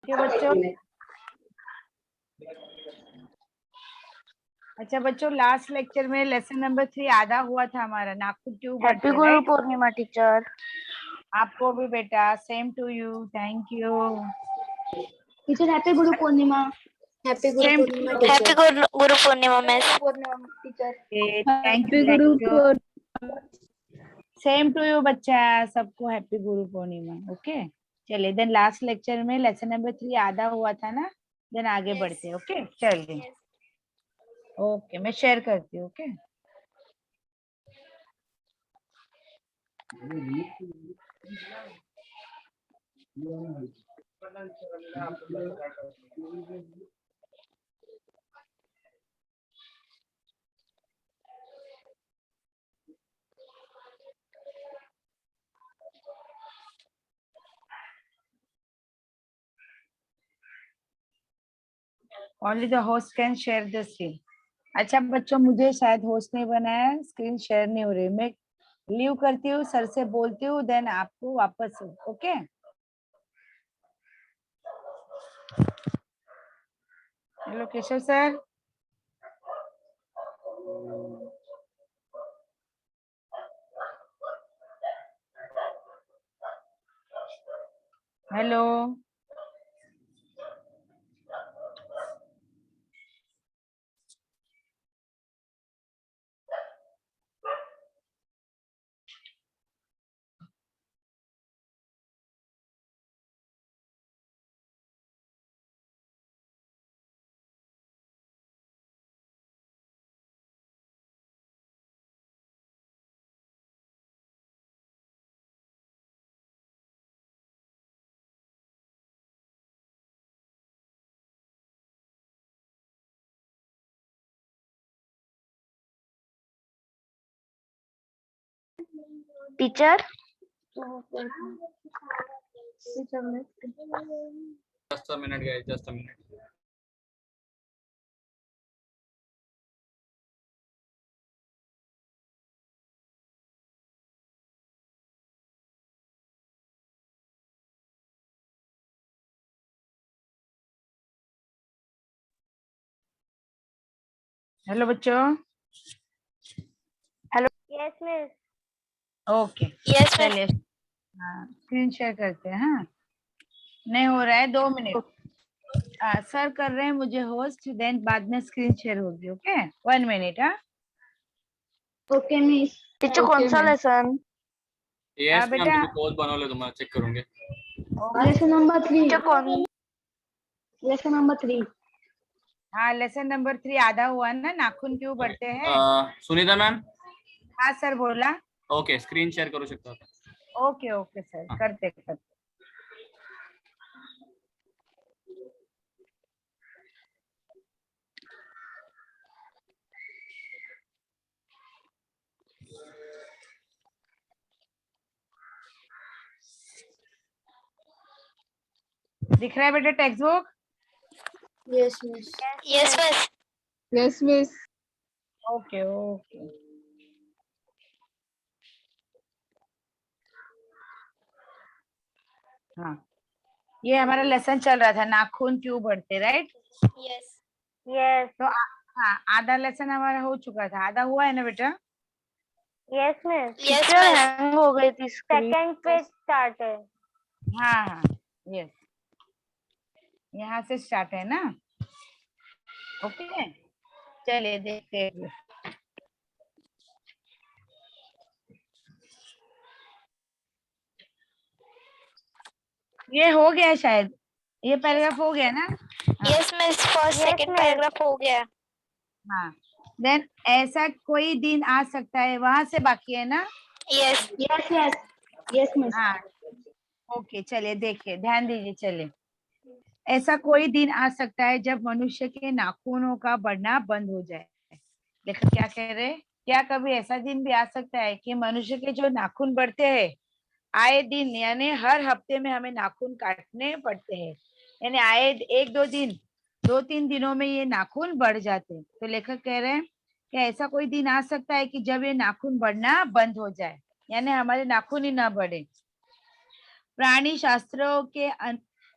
Okay बच्चों। अच्छा बच्चों, लास्ट लेक्चर में लेसन नंबर 3 आधा हुआ था हमारा, नाखून क्यों बढ़ते हैप्पी गुरु राइट। पूर्णिमा टीचर। आपको भी बेटा, same to you, thank you teacher. Happy Guru Purnima. Happy Guru same Purnima to happy Guru Purnima miss. Teacher. You, thank happy Guru you, same to you बच्चा, सबको हैप्पी गुरु पूर्णिमा। ओके चलिए, देन लास्ट लेक्चर में लेसन नंबर 3 आधा हुआ था ना, देन आगे बढ़ते हैं। ओके चलिए, ओके मैं शेयर करती हूँ। Okay only the host can share the screen. अच्छा बच्चों, मुझे शायद होस्ट नहीं बनाया, स्क्रीन शेयर नहीं हो रही। मैं लीव करती हूँ, सर से बोलती हूँ, देन आपको वापस। Okay hello Keshav sir. Hello teacher Just a minute, guys. Just a minute. हेलो बच्चों। Yes miss. ओके यस चलिए, हाँ स्क्रीन शेयर करते हैं। हाँ नहीं हो रहा है, 2 मिनट। सर कर रहे हैं मुझे होस्ट, देन बाद में स्क्रीन शेयर होगी। Okay 1 minute. हाँ ओके मिस। टीचर कौन सा लेसन? Yes, ma'am. बेटा तुम्ही कोड बनवले, तुम्हाला चेक करूंगे. Lesson number 3। टीचर कौन? Lesson number 3। हाँ लेसन नंबर 3 आधा हुआ ना, नाखून क्यों बढ़ते हैं। सुनीता मैम. हाँ सर बोला। ओके, स्क्रीन शेअर करू शकता. ओके ओके सर, करते करते। दिख रहा है बेटा text book? Yes miss. Yes miss. Yes miss. Okay okay हाँ, ये हमारा लेसन चल रहा था, नाखून क्यों बढ़ते, राइट। यस यस तो हाँ आधा लेसन हमारा हो चुका था, आधा हुआ है ना बेटा। Yes miss. टीचर हैंग हो गई थी स्क्रीन। सेकंड पेज स्टार्ट है। हाँ हाँ यस, यहाँ से स्टार्ट है ना। ओके चलिए देखते हैं। ये हो गया शायद, ये पैराग्राफ हो गया ना। Yes miss, first second paragraph हो गया। हाँ देन ऐसा कोई दिन आ सकता है, वहां से बाकी है ना। Yes yes yes yes miss. हाँ ओके चलिए देखिए, ध्यान दीजिए। चलिए, ऐसा कोई दिन आ सकता है जब मनुष्य के नाखूनों का बढ़ना बंद हो जाए। देखो क्या कह रहे हैं, क्या कभी ऐसा दिन भी आ सकता है कि मनुष्य के जो नाखून बढ़ते हैं आए दिन, यानी हर हफ्ते में हमें नाखून काटने पड़ते हैं, यानी आए 1-2 दिन, 2-3 दिनों में ये नाखून बढ़ जाते हैं। तो लेखक कह रहे हैं कि ऐसा कोई दिन आ सकता है कि जब ये नाखून बढ़ना बंद हो जाए, यानी हमारे नाखून ही ना बढ़े। प्राणी शास्त्रों के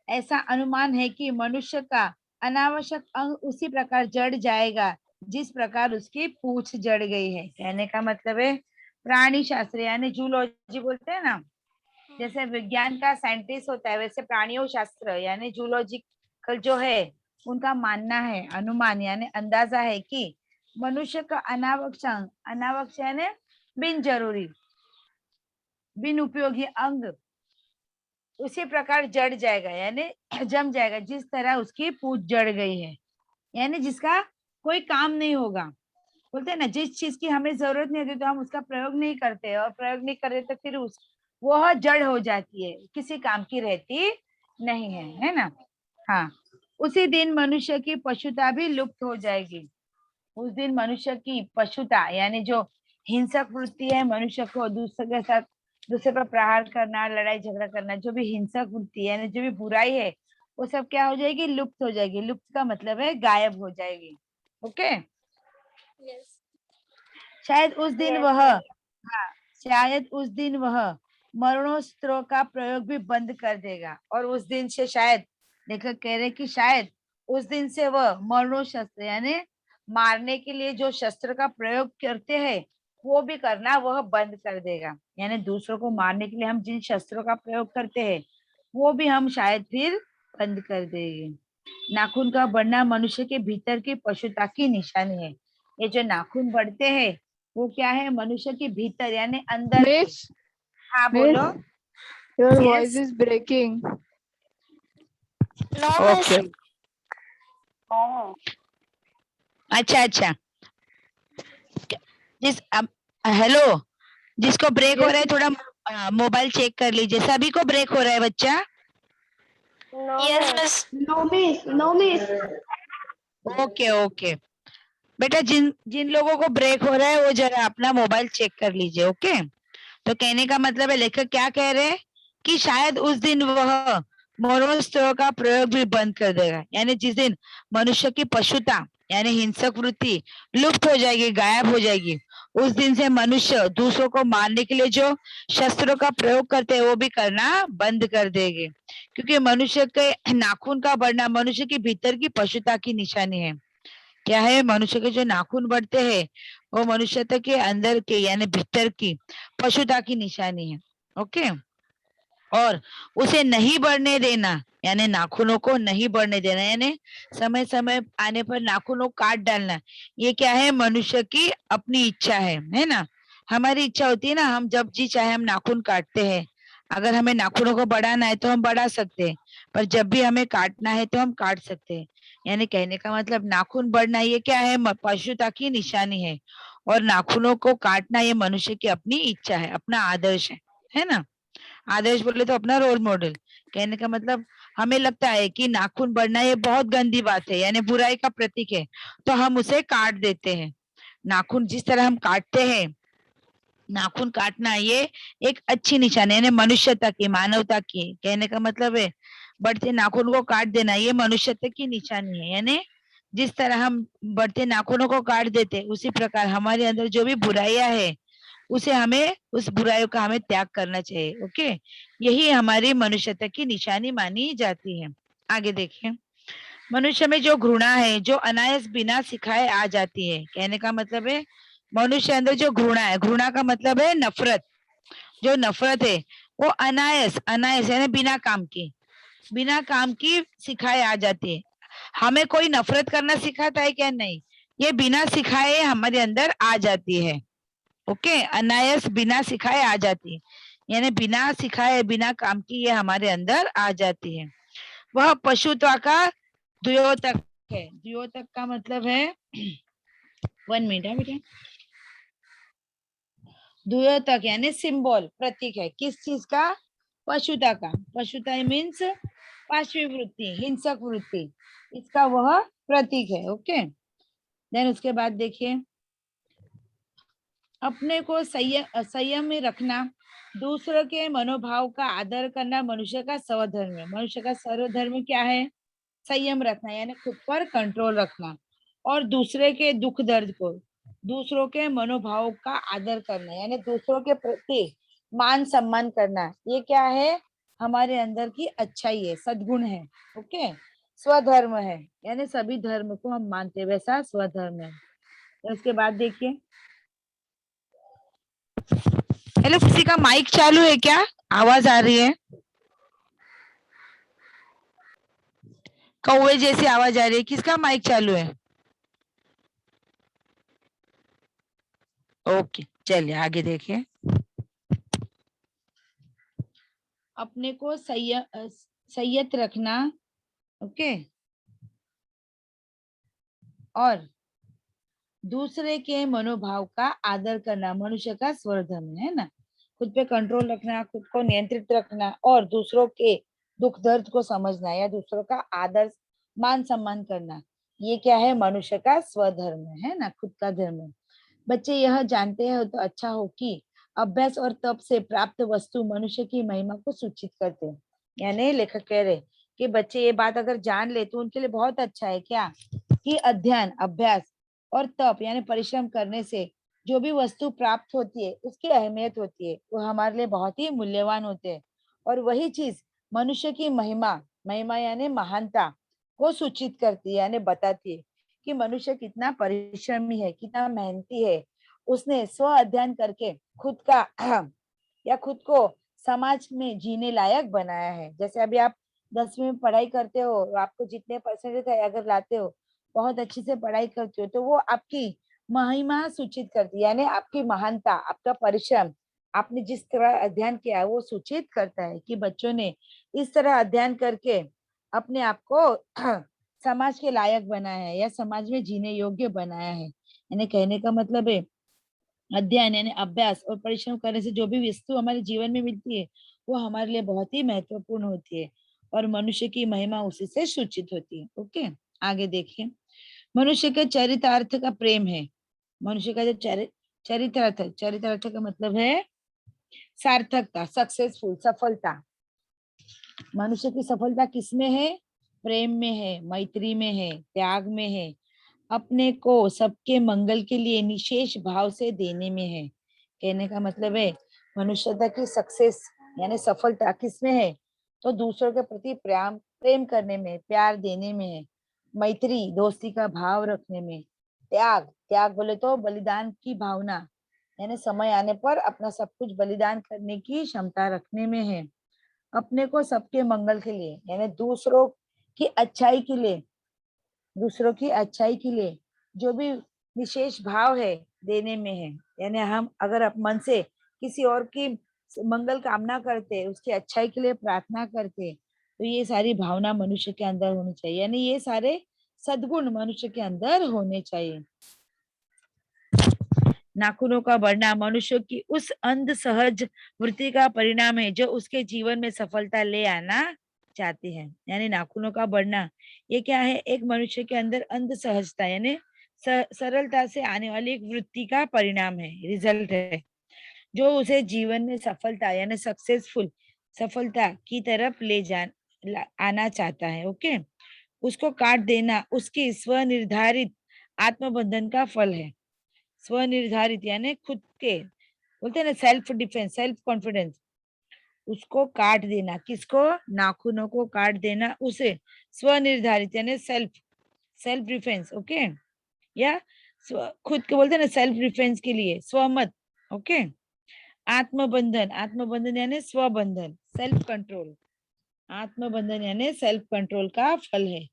ऐसा अनुमान है कि मनुष्य का अनावश्यक अंग उसी प्रकार जड़ जाएगा जिस प्रकार उसकी पूंछ जड़ गई है। कहने का मतलब है प्राणी शास्त्र यानी जूलॉजी बोलते हैं ना, जैसे विज्ञान का साइंटिस्ट होता है वैसे प्राणियों शास्त्र यानी जूलॉजिकल जो है उनका मानना है, अनुमान यानी अंदाजा है कि मनुष्य का अनावश्यक यानी बिन जरूरी बिन उपयोगी अंग उसी प्रकार जड़ जाएगा यानी जम जाएगा जिस तरह उसकी पूंछ जड़ गई है, यानी जिसका कोई काम नहीं होगा। बोलते हैं ना जिस चीज की हमें जरूरत नहीं होती तो हम उसका प्रयोग नहीं करते, और प्रयोग नहीं करते तो फिर वह जड़ हो जाती है, किसी काम की रहती नहीं है ना। हाँ, उसी दिन मनुष्य की पशुता भी लुप्त हो जाएगी। उस दिन मनुष्य की पशुता यानी जो हिंसक वृत्ति है, मनुष्य को दूसरे के साथ दूसरे पर प्रहार करना, लड़ाई झगड़ा करना, जो भी हिंसक वृत्ति है यानी जो भी बुराई है वो सब क्या हो जाएगी, लुप्त हो जाएगी। लुप्त का मतलब है गायब हो जाएगी। ओके, शायद उस दिन Yes, वह ma'am. शायद उस दिन वह मरणोस्त्रों का प्रयोग भी बंद कर देगा। और उस दिन से शायद लेखक कह रहे कि शायद उस दिन से वह मरणोशस्त्र यानी मारने के लिए जो शस्त्र का प्रयोग करते हैं वो भी करना वह बंद कर देगा। यानी दूसरों को मारने के लिए हम जिन शस्त्रों का प्रयोग करते हैं वो भी हम शायद फिर बंद कर देंगे। नाखून का बढ़ना मनुष्य के भीतर की पशुता की निशानी है। ये जो नाखून बढ़ते हैं वो क्या है, मनुष्य के भीतर यानी अंदर के। Miss, हाँ Miss, बोलो। your Yes. voice is breaking. No, miss. Okay. Oh. अच्छा अच्छा, हेलो, जिसको ब्रेक हो रहा है थोड़ा मोबाइल चेक कर लीजिए। सभी को ब्रेक हो रहा है बच्चा? No, miss. No, miss. No, miss. Okay okay बेटा, जिन जिन लोगों को ब्रेक हो रहा है वो जरा अपना मोबाइल चेक कर लीजिए। ओके, तो कहने का मतलब है लेखक क्या कह रहे हैं कि शायद उस दिन वह मरणोस्त्रों का प्रयोग भी बंद कर देगा। यानी जिस दिन मनुष्य की पशुता यानी हिंसक वृत्ति लुप्त हो जाएगी, गायब हो जाएगी, उस दिन से मनुष्य दूसरों को मारने के लिए जो शस्त्रों का प्रयोग करते हैं वो भी करना बंद कर देंगे। क्योंकि मनुष्य के नाखून का बढ़ना मनुष्य के भीतर की पशुता की निशानी है। क्या है, मनुष्य के जो नाखून बढ़ते हैं वो मनुष्यता के अंदर के यानी भीतर की पशुता की निशानी है। ओके, और उसे नहीं बढ़ने देना यानी नाखूनों को नहीं बढ़ने देना यानी समय समय आने पर नाखूनों काट डालना, ये क्या है, मनुष्य की अपनी इच्छा है ना। हमारी इच्छा होती है ना, हम जब जी चाहे हम नाखून काटते हैं। अगर हमें नाखूनों को बढ़ाना है तो हम बढ़ा सकते हैं, पर जब भी हमें काटना है तो हम काट सकते हैं। यानी कहने का मतलब नाखून बढ़ना ये क्या है, पशुता की निशानी है, और नाखूनों को काटना ये मनुष्य की अपनी इच्छा है, अपना आदर्श है ना। आदर्श बोले तो अपना रोल मॉडल। कहने का मतलब हमें लगता है कि नाखून बढ़ना ये बहुत गंदी बात है यानी बुराई का प्रतीक है, तो हम उसे काट देते हैं। नाखून जिस तरह हम काटते हैं, नाखून काटना ये एक अच्छी निशानी यानी मनुष्यता की, मानवता की। कहने का मतलब है बढ़ते नाखून को काट देना ये मनुष्यता की निशानी है। यानी जिस तरह हम बढ़ते नाखूनों को काट देते उसी प्रकार हमारे अंदर जो भी बुराइयां है उसे हमें उस बुराइयों का हमें त्याग करना चाहिए। ओके, यही हमारी मनुष्यता की निशानी मानी जाती है। आगे देखिए, मनुष्य में जो घृणा है जो अनायास बिना सिखाए आ जाती है। कहने का मतलब है मनुष्य अंदर जो घृणा है, घृणा का मतलब है नफरत, जो नफरत है वो अनायास अनायास यानी बिना काम की सिखाए आ जाती है। हमें कोई नफरत करना सिखाता है क्या? नहीं, ये बिना सिखाए हमारे अंदर आ जाती है। ओके, अनायास बिना सिखाए आ जाती है, यानी बिना सिखाए बिना काम की ये हमारे अंदर आ जाती है। वह पशुत्व का द्योतक है। द्योतक का मतलब है 1 मिनट है बेटा। द्योतक यानी सिंबल, प्रतीक है किस चीज का? पशुता का। पशुता मीन्स पाशवी वृत्ति, हिंसक वृत्ति, इसका वह प्रतीक है। ओके, देन उसके बाद देखिए, अपने को संयम में रखना, दूसरों के मनोभाव का आदर करना मनुष्य का सर्वधर्म है। मनुष्य का सर्वधर्म क्या है? संयम रखना यानी खुद पर कंट्रोल रखना, और दूसरे के दुख दर्द को, दूसरों के मनोभाव का आदर करना यानी दूसरों के प्रति मान सम्मान करना, ये क्या है? हमारे अंदर की अच्छाई है, सद्गुण है। ओके, स्वधर्म है यानी सभी धर्म को हम मानते हैं, वैसा स्वधर्म है। उसके बाद देखिए, हेलो, किसी का माइक चालू है क्या? आवाज आ रही है? कौवे जैसी आवाज आ रही है, किसका माइक चालू है? ओके, चलिए आगे देखिए। अपने को संयत रखना, ओके, और दूसरे के मनोभाव का आदर करना मनुष्य का स्वधर्म है ना। खुद पे कंट्रोल रखना, खुद को नियंत्रित रखना और दूसरों के दुख दर्द को समझना या दूसरों का आदर मान सम्मान करना, ये क्या है? मनुष्य का स्वधर्म है ना, खुद का धर्म। बच्चे यह जानते हैं तो अच्छा हो कि अभ्यास और तप से प्राप्त वस्तु मनुष्य की महिमा को सूचित करते हैं। यानी लेखक कह रहे कि बच्चे ये बात अगर जान ले तो उनके लिए बहुत अच्छा है क्या, कि अध्ययन, अभ्यास और तप यानी परिश्रम करने से जो भी वस्तु प्राप्त होती है उसकी अहमियत होती है, वो हमारे लिए बहुत ही मूल्यवान होते हैं। और वही चीज मनुष्य की महिमा, महिमा यानी महानता को सूचित करती है, यानी बताती है कि मनुष्य कितना परिश्रमी है, कितना मेहनती है। उसने स्व अध्ययन करके खुद का या खुद को समाज में जीने लायक बनाया है। जैसे अभी आप 10वीं में पढ़ाई करते हो, आपको जितने परसेंटेज अगर लाते हो, बहुत अच्छी से पढ़ाई करते हो, तो वो आपकी महिमा सूचित करती है, यानी आपकी महानता, आपका परिश्रम, आपने जिस तरह अध्ययन किया है वो सूचित करता है कि बच्चों ने इस तरह अध्ययन करके अपने आप को समाज के लायक बनाया है या समाज में जीने योग्य बनाया है। यानी कहने का मतलब है अध्ययन यानी अभ्यास और परिश्रम करने से जो भी वस्तु हमारे जीवन में मिलती है वो हमारे लिए बहुत ही महत्वपूर्ण होती है और मनुष्य की महिमा उसी से सूचित होती है। ओके, आगे देखिए। मनुष्य के चरितार्थ का प्रेम है। मनुष्य का जो चरितार्थ का मतलब है सार्थकता, सक्सेसफुल, सफलता। मनुष्य की सफलता किसमें है? प्रेम में है, मैत्री में है, त्याग में है, अपने को सबके मंगल के लिए निशेष भाव से देने में है। कहने का मतलब है मनुष्यता की सक्सेस यानी सफलता किसमें है? तो दूसरों के प्रति प्रेम प्रेम करने में, प्यार देने में है, मैत्री दोस्ती का भाव रखने में, त्याग, त्याग बोले तो बलिदान की भावना यानी समय आने पर अपना सब कुछ बलिदान करने की क्षमता रखने में है, अपने को सबके मंगल के लिए यानी दूसरों की अच्छाई के लिए, दूसरों की अच्छाई के लिए जो भी विशेष भाव है देने में है। यानी हम अगर आप मन से किसी और की मंगल कामना करते, उसकी अच्छाई के लिए प्रार्थना करते, तो ये सारी भावना मनुष्य के अंदर होनी चाहिए, यानी ये सारे सद्गुण मनुष्य के अंदर होने चाहिए। नाखूनों का बढ़ना मनुष्य की उस अंध सहज वृत्ति का परिणाम है जो उसके जीवन में सफलता ले आना चाहती है। यानी नाखूनों का बढ़ना ये क्या है? एक मनुष्य के अंदर अंध सहजता यानी सरलता से आने वाली एक वृत्ति का परिणाम है, रिजल्ट है, जो उसे जीवन में सफलता यानी सक्सेसफुल, सफलता की तरफ आना चाहता है। ओके, उसको काट देना उसकी स्वनिर्धारित आत्मबंधन का फल है। स्वनिर्धारित यानी खुद के, बोलते हैं ना सेल्फ डिफेंस, सेल्फ कॉन्फिडेंस, उसको काट देना। किसको? नाखूनों को काट देना उसे स्वनिर्धारित यानी सेल्फ, सेल्फ डिफेंस। ओके, या खुद के, बोलते हैं ना सेल्फ डिफेंस के लिए स्वमत। ओके, आत्मबंधन, आत्मबंधन यानी स्वबंधन, सेल्फ कंट्रोल, आत्मबंधन यानी सेल्फ कंट्रोल का फल है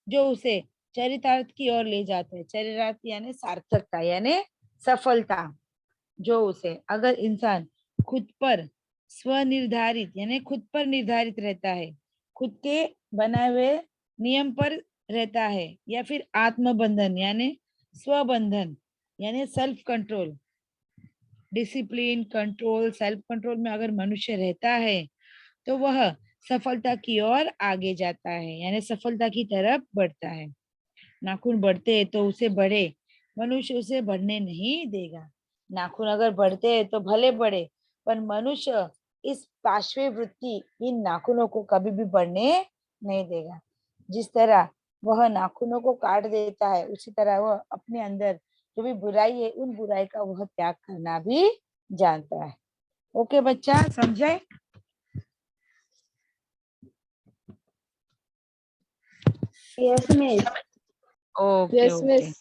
जो उसे चरितार्थ की ओर ले जाता है। चरितार्थ यानी सार्थकता यानी सफलता, जो उसे, अगर इंसान खुद पर स्वनिर्धारित यानी खुद पर निर्धारित रहता है, खुद के बनाए हुए नियम पर रहता है, या फिर आत्मबंधन यानी स्वबंधन यानी self control, discipline, control, self control में अगर मनुष्य रहता है तो वह सफलता की ओर आगे जाता है यानी सफलता की तरफ बढ़ता है। नाखून बढ़ते हैं तो उसे बढ़े, मनुष्य उसे बढ़ने नहीं देगा। नाखून अगर बढ़ते हैं तो भले बढ़े, पर मनुष्य इस पार्श्व वृत्ति इन नाखूनों को कभी भी बढ़ने नहीं देगा। जिस तरह वह नाखूनों को काट देता है उसी तरह वह अपने अंदर जो भी बुराई है उन बुराई का वह त्याग करना भी जानता है। ओके बच्चा, समझे? Yes, miss. Okay Yes, okay. miss.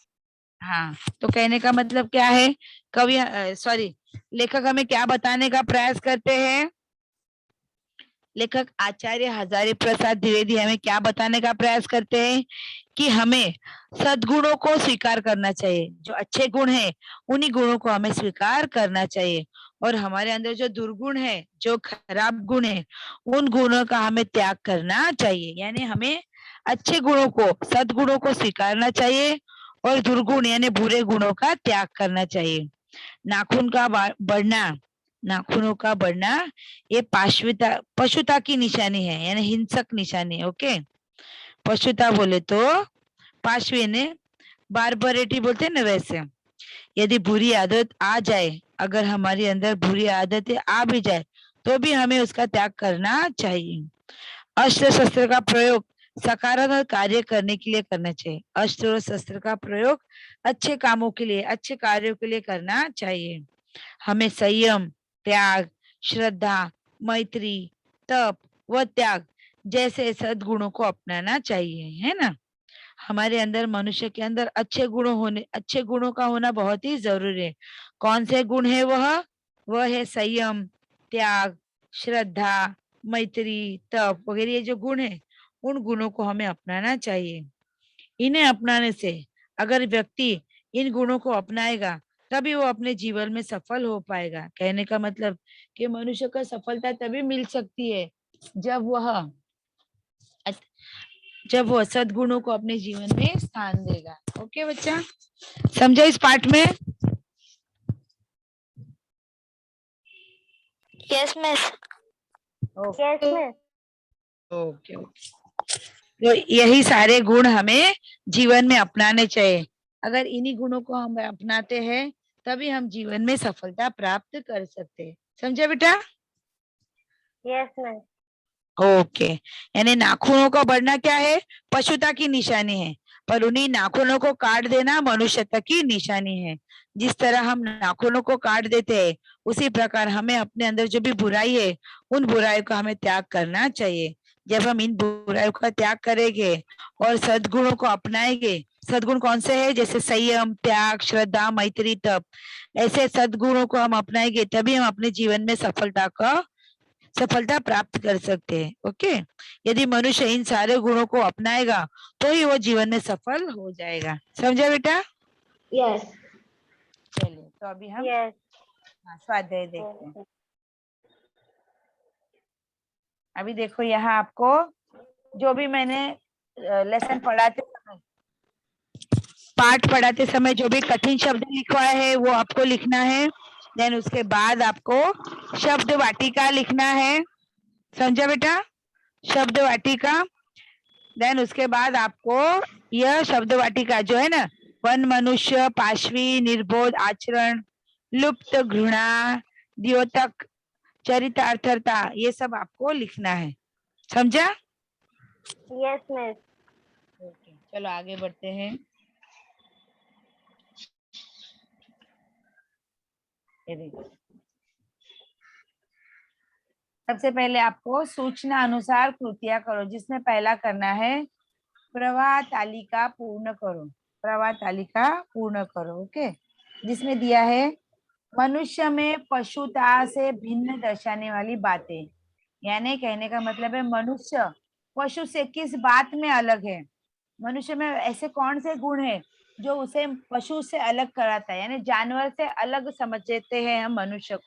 हाँ, तो कहने का मतलब क्या है, कवि सॉरी लेखक हमें क्या बताने का प्रयास करते हैं, लेखक आचार्य हजारी प्रसाद द्विवेदी हमें क्या बताने का प्रयास करते हैं कि हमें सद्गुणों को स्वीकार करना चाहिए। जो अच्छे गुण हैं उन्हीं गुणों को हमें स्वीकार करना चाहिए, और हमारे अंदर जो दुर्गुण है, जो खराब गुण है, उन गुणों का हमें त्याग करना चाहिए। यानी हमें अच्छे गुणों को, सद्गुणों को स्वीकारना चाहिए और दुर्गुण यानी बुरे गुणों का त्याग करना चाहिए। नाखून का बढ़ना, नाखूनों का बढ़ना ये पशुता की निशानी है, यानी हिंसक निशानी है। ओके, पशुता बोले तो पाशवी ने बारबरेटी बोलते हैं ना, वैसे यदि बुरी आदत आ जाए, अगर हमारे अंदर बुरी आदतें आ भी जाए तो भी हमें उसका त्याग करना चाहिए। अस्त्र शस्त्र का प्रयोग सकारात्मक कार्य करने के लिए करना चाहिए। अस्त्र और शस्त्र का प्रयोग अच्छे कामों के लिए, अच्छे कार्यों के लिए करना चाहिए। हमें संयम, त्याग, श्रद्धा, मैत्री, तप व त्याग जैसे सद्गुणों को अपनाना चाहिए, है ना। हमारे अंदर, मनुष्य के अंदर अच्छे गुणों का होना बहुत ही जरूरी है। कौन से गुण है वह है संयम, त्याग, श्रद्धा, मैत्री, तप वगैरह। ये जो गुण है उन गुणों को हमें अपनाना चाहिए। इन्हें अपनाने से अगर व्यक्ति इन गुणों को अपनाएगा तभी वो अपने जीवन में सफल हो पाएगा। कहने का मतलब कि मनुष्य को सफलता तभी मिल सकती है जब वो सद्गुणों को अपने जीवन में स्थान देगा। ओके बच्चा, समझा इस पार्ट में? Yes, miss. Yes, miss. Okay okay. तो यही सारे गुण हमें जीवन में अपनाने चाहिए। अगर इन्हीं गुणों को हम अपनाते हैं तभी हम जीवन में सफलता प्राप्त कर सकते हैं। समझा बेटा? Yes, miss. ओके, यानी नाखूनों का बढ़ना क्या है, पशुता की निशानी है, पर उन्हीं नाखूनों को काट देना मनुष्यता की निशानी है। जिस तरह हम नाखूनों को काट देते हैं उसी प्रकार हमें अपने अंदर जो भी बुराई है उन बुराइयों का हमें त्याग करना चाहिए। जब हम इन बुराइयों का त्याग करेंगे और सद्गुणों को अपनाएंगे, सद्गुण कौन से है, जैसे संयम, त्याग, श्रद्धा, मैत्री, तप, ऐसे सद्गुणों को हम अपनाएंगे तभी हम अपने जीवन में सफलता प्राप्त कर सकते हैं। ओके, यदि मनुष्य इन सारे गुणों को अपनाएगा तो ही वो जीवन में सफल हो जाएगा। समझा बेटा? Yes. चलिए, तो अभी हम Yes. स्वाध्याय देखते हैं। अभी देखो, यहाँ आपको जो भी मैंने लेसन पढ़ाते समय, पाठ पढ़ाते समय जो भी कठिन शब्द लिखवाए है वो आपको लिखना है। देन उसके बाद आपको शब्द वाटिका लिखना है। समझा बेटा? शब्द वाटिका। देन उसके बाद आपको यह शब्द वाटिका जो है ना, वन मनुष्य, पाशवी, निर्बोध आचरण, लुप्त घृणा, द्योतक, चरितार्थता, ये सब आपको लिखना है। समझा? Yes, miss. ओके, चलो आगे बढ़ते हैं। ये देखो, सबसे पहले आपको सूचना अनुसार कृतियां करो, जिसमें पहला करना है प्रवाह तालिका पूर्ण करो। प्रवाह तालिका पूर्ण करो। ओके, जिसमें दिया है मनुष्य में पशुता से भिन्न दर्शाने वाली बातें। यानी कहने का मतलब है मनुष्य पशु से किस बात में अलग है, मनुष्य में ऐसे कौन से गुण है जो उसे पशु से अलग कराता है, यानी जानवर से अलग समझते हैं हम मनुष्य को।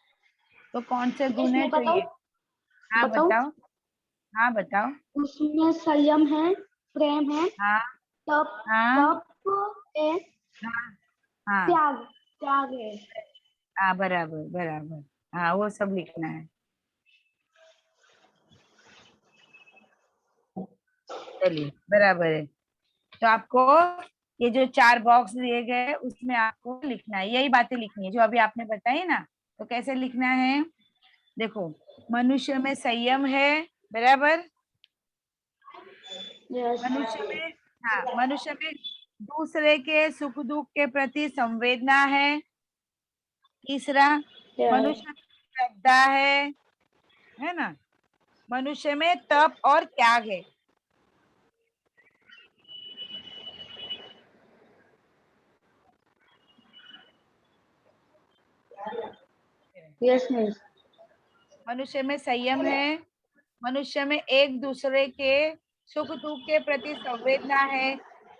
तो कौन से गुण है? मैं तो बताऊं? ये, हाँ बताऊं? बताओ, हाँ बताओ। उसमें संयम है, प्रेम है, हाँ तप हाँ तप है, हाँ हाँ त्याग त्याग है। हाँ, बराबर बराबर, हाँ वो सब लिखना है। चलिए, बराबर है। तो आपको ये जो 4 बॉक्स दिए गए उसमें आपको लिखना है, यही बातें लिखनी है जो अभी आपने बताई ना। तो कैसे लिखना है? देखो, मनुष्य में संयम है, बराबर। Yes. मनुष्य में, हाँ, मनुष्य में दूसरे के सुख दुख के प्रति संवेदना है। तीसरा, Yes. मनुष्य में श्रद्धा है ना। मनुष्य में तप और त्याग है। Yes, miss. मनुष्य में संयम है, मनुष्य में एक दूसरे के सुख दुख के प्रति संवेदना है,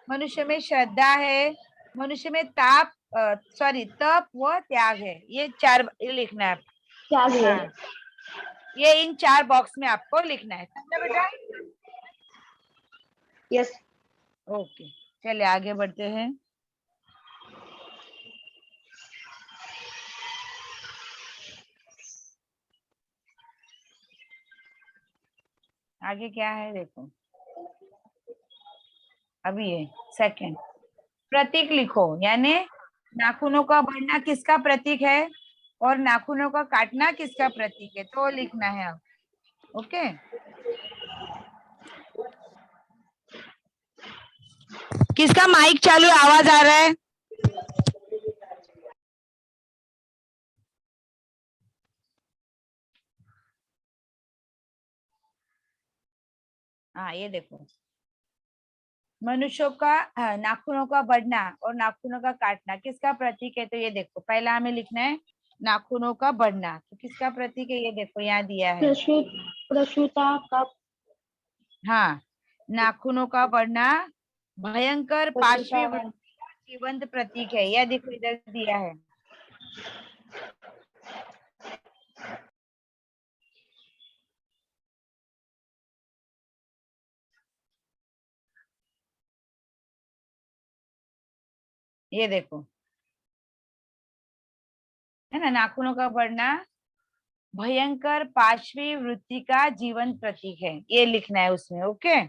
मनुष्य में श्रद्धा है, मनुष्य में तप व त्याग है। ये 4 लिखना है। त्याग है। हाँ, ये इन 4 बॉक्स में आपको लिखना है, समझा बेटा? Yes. ओके, चलिए आगे बढ़ते हैं। आगे क्या है देखो, अभी ये सेकंड प्रतीक लिखो, यानी नाखूनों का बढ़ना किसका प्रतीक है और नाखूनों का काटना किसका प्रतीक है, तो लिखना है अब। ओके, किसका माइक चालू है, आवाज आ रहा है? हाँ, ये देखो, मनुष्यों का नाखूनों का बढ़ना और नाखूनों का काटना किसका प्रतीक है, तो ये देखो, पहला हमें लिखना है नाखूनों का बढ़ना, तो किसका प्रतीक है, ये देखो यहाँ दिया है। प्रसूता का हाँ, नाखूनों का बढ़ना भयंकर पार्श्वी प्रसूता जीवंत प्रतीक है, यह देखो इधर दिया है। ये देखो, है ना, नाखूनों का बढ़ना भयंकर पार्श्वी वृत्ति का जीवन प्रतीक है, ये लिखना है उसमें। ओके,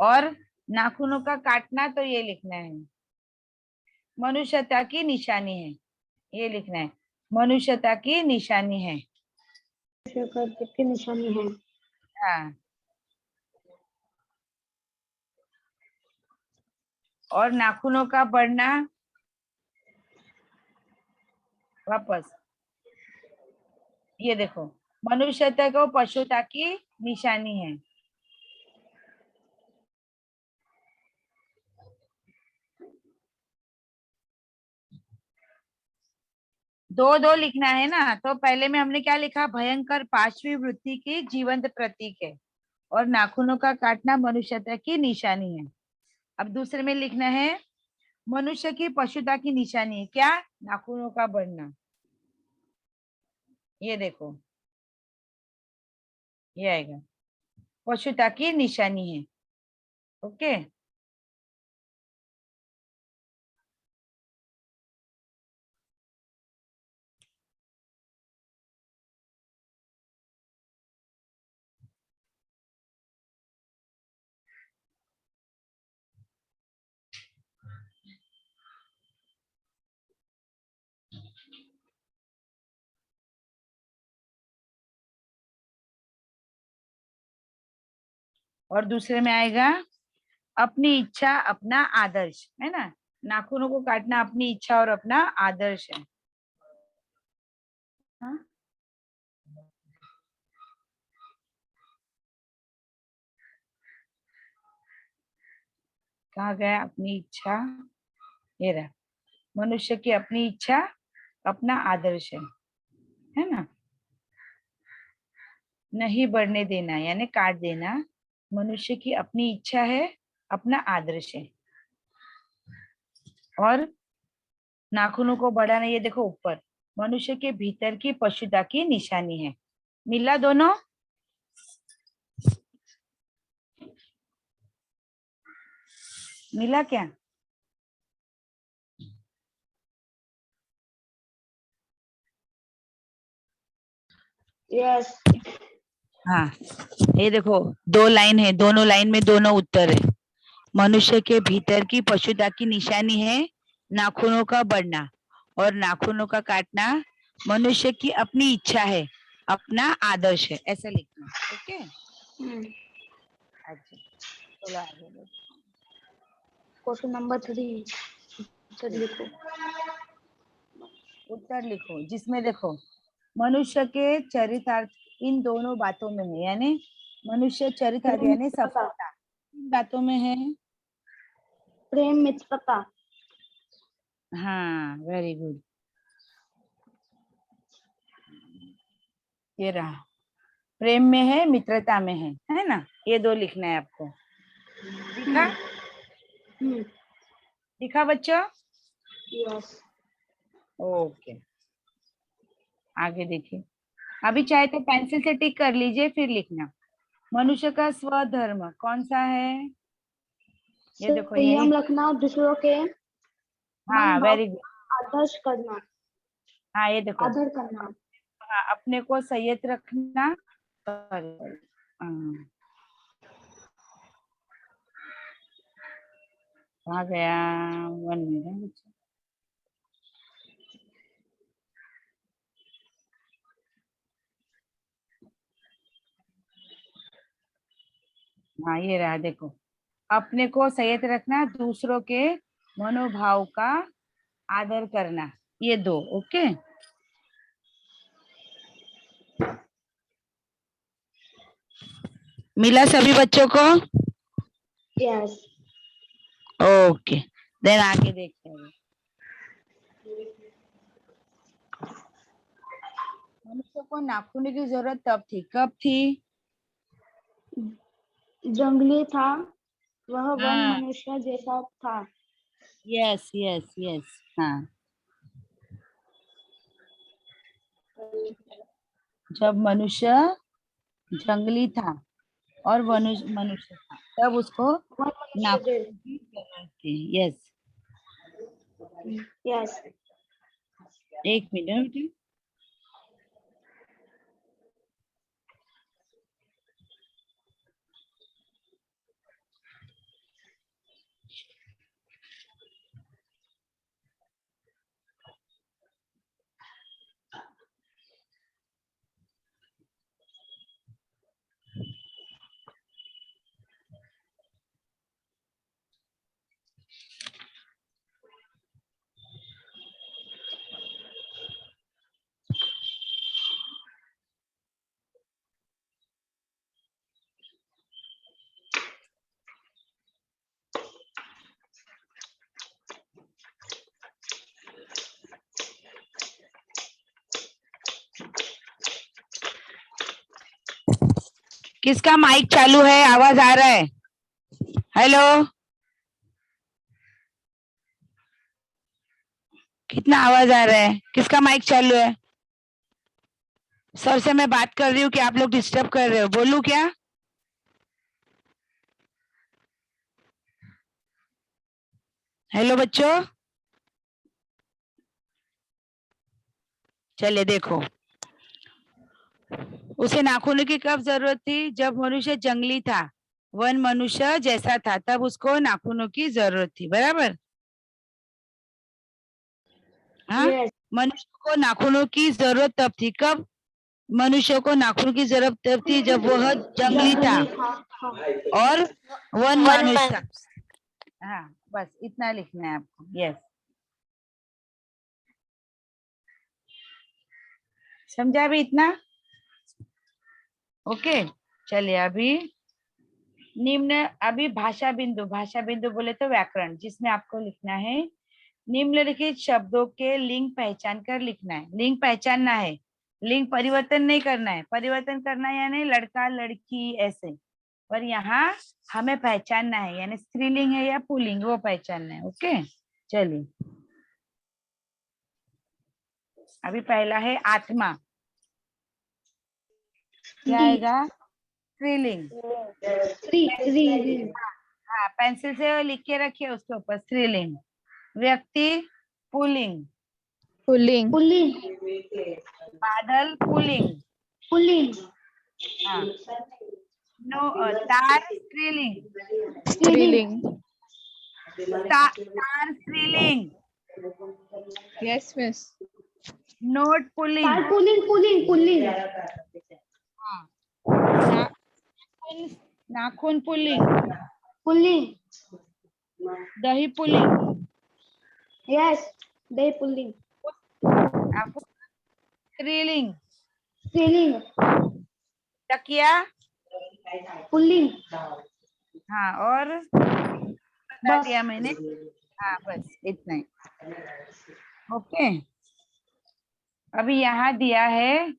और नाखूनों का काटना तो ये लिखना है मनुष्यता की निशानी है, ये लिखना है मनुष्यता की निशानी है। की निशानी है। हाँ, और नाखूनों का बढ़ना वापस, ये देखो, मनुष्यता को पशुता की निशानी है। दो दो लिखना है ना, तो पहले में हमने क्या लिखा, भयंकर पार्श्वी वृत्ति की जीवंत प्रतीक है और नाखूनों का काटना मनुष्यता की निशानी है। अब दूसरे में लिखना है मनुष्य की पशुता की निशानी है, क्या, नाखूनों का बढ़ना। ये देखो, ये आएगा पशुता की निशानी है। ओके, और दूसरे में आएगा अपनी इच्छा अपना आदर्श, है ना, नाखूनों को काटना अपनी इच्छा और अपना आदर्श है। हाँ? कहाँ गया अपनी इच्छा, ये रहा, मनुष्य की अपनी इच्छा अपना आदर्श है ना, नहीं बढ़ने देना यानी काट देना, मनुष्य की अपनी इच्छा है अपना आदर्श है। और नाखूनों को बढ़ाना, ये देखो ऊपर, मनुष्य के भीतर की पशुता की निशानी है। मिला दोनों? मिला क्या? Yes. हाँ, ये देखो 2 लाइन है, दोनों लाइन में दोनों उत्तर है। मनुष्य के भीतर की पशुता की निशानी है नाखूनों का बढ़ना और नाखूनों का काटना मनुष्य की अपनी इच्छा है अपना आदर्श है, ऐसा लिखना। ओके, अच्छा, चलो आगे बढ़ो। क्वेश्चन नंबर 3 लिखो। उत्तर लिखो जिसमें देखो मनुष्य के चरितार्थ इन दोनों बातों में है, यानी मनुष्य चरितार्थ यानी सफलता इन बातों में है। प्रेम मित्रता। हाँ, वेरी गुड। ये रहा, प्रेम में है, मित्रता में है ना, ये दो लिखना है आपको। दिखा? दिखा बच्चों? यस। ओके, आगे देखिए। अभी चाहे तो पेंसिल से टिक कर लीजिए, फिर लिखना। मनुष्य का स्वधर्म कौन सा है? ये देखो, यही। संयम रखना, दूसरों के हाँ, मनोभाव वेरी गुड। आदर्श करना, हाँ, ये देखो। आदर करना। हाँ, अपने को संयत रखना। हाँ, कहाँ गया? 1 मिनट। हाँ, ये रहा, देखो। अपने को संयत रखना, दूसरों के मनोभाव का आदर करना, ये दो। ओके, मिला सभी बच्चों को? यस। ओके, देन आगे देखते हैं। मनुष्य को नाखून की जरूरत तब थी, कब थी? जंगली था, वह वन हाँ, मनुष्य जैसा था। Yes yes yes. हाँ, जब मनुष्य जंगली था और मनुष्य था, तब उसको वन मनुष्य नाखून की जरूरत थी। Yes, yes. 1 मिनट। किसका माइक चालू है? आवाज आ रहा है? हेलो, कितना आवाज आ रहा है? किसका माइक चालू है? सर से मैं बात कर रही हूँ कि आप लोग डिस्टर्ब कर रहे हो? बोलूं क्या? हेलो बच्चों, चलिए देखो। उसे नाखूनों की कब जरूरत थी? जब मनुष्य जंगली था, वन मनुष्य जैसा था, तब उसको नाखूनों की जरूरत थी। बराबर? हाँ, यस। मनुष्य को नाखूनों की जरूरत तब थी, कब? मनुष्य को नाखून की जरूरत तब थी जब वह जंगली था जंगली था। हाँ। और वन वन मानुष मन था। हाँ, बस इतना लिखना है आपको। यस, समझा भी इतना? ओके, चलिए अभी निम्न, अभी भाषा बिंदु। भाषा बिंदु बोले तो व्याकरण, जिसमें आपको लिखना है निम्नलिखित शब्दों के लिंग पहचान कर लिखना है। लिंग पहचानना है, लिंग परिवर्तन नहीं करना है। परिवर्तन करना है यानी लड़का लड़की ऐसे, पर यहाँ हमें पहचानना है, यानी स्त्रीलिंग है या पुल्लिंग, वो पहचानना है। ओके, चलिए अभी पहला है आत्मा। क्या आएगा? स्त्रीलिंग। स्त्री। हाँ, पेंसिल से लिख के रखिए उसके ऊपर, स्त्रीलिंग। व्यक्ति पुल्लिंग। पुल्लिंग। पुल्लिंग। बादल पुल्लिंग। पुल्लिंग। हाँ, तार स्त्रीलिंग। स्त्रीलिंग। तार स्त्रीलिंग। Yes, miss. Note pulling. तार पुल्लिंग। पुल्लिंग। पुल्लिंग। हाँ, नाखून पुल्लिंग। पुल्लिंग। दही पुल्लिंग। यस। दही पुल्लिंग। आपको स्त्रीलिंग। स्त्रीलिंग। तकिया। पुल्लिंग। हाँ, और बता बस। दिया मैंने। हाँ, बस इतना ही। ओके, अभी यहाँ दिया है